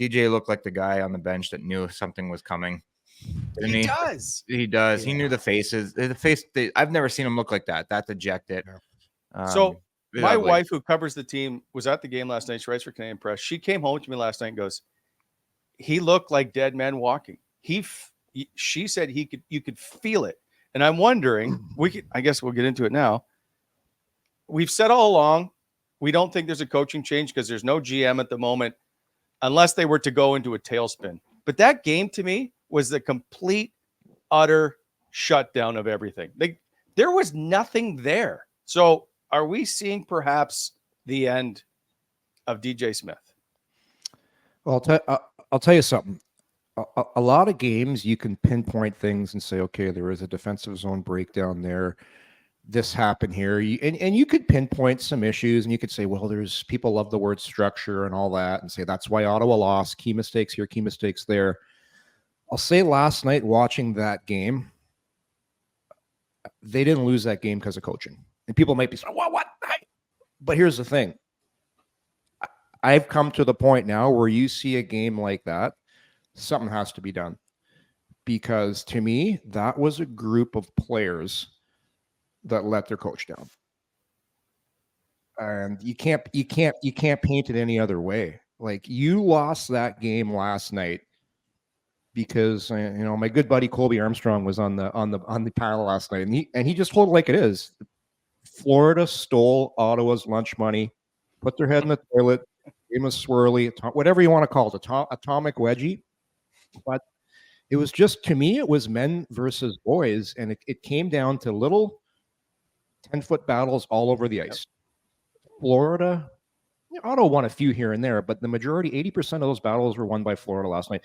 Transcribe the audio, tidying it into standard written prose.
DJ looked like the guy on the bench that knew something was coming. Didn't He he? does. He does. Yeah. He knew the faces. The face. I've never seen him look like that. That dejected. So my ugly. wife, who covers the team, was at the game last night. She writes for Canadian Press. She came home to me last night and goes, "He looked like dead man walking." She said you could feel it. And I'm wondering, I guess we'll get into it now. We've said all along, we don't think there's a coaching change because there's no GM at the moment, unless they were to go into a tailspin. But that game to me was the complete, utter shutdown of everything. There was nothing there. So are we seeing perhaps the end of DJ Smith? Well, I'll tell you something. A lot of games you can pinpoint things and say, okay, there was a defensive zone breakdown there. This happened here. And you could pinpoint some issues and you could say, well, there's people love the word structure and all that and say that's why Ottawa lost. Key mistakes here, key mistakes there. I'll say last night watching that game, they didn't lose that game because of coaching. And people might be saying, what? But here's the thing. I've come to the point now where you see a game like that, something has to be done. Because to me, that was a group of players that let their coach down. And you can't paint it any other way. Like, you lost that game last night because my good buddy Colby Armstrong was on the panel last night, and he just told it like it is. Florida stole Ottawa's lunch money, put their head in the toilet, gave them a swirly, whatever you want to call it, atomic wedgie. But it was just, to me, it was men versus boys, and it came down to little 10-foot battles all over the ice. Florida, Ottawa won a few here and there, but the majority, 80% of those battles were won by Florida last night.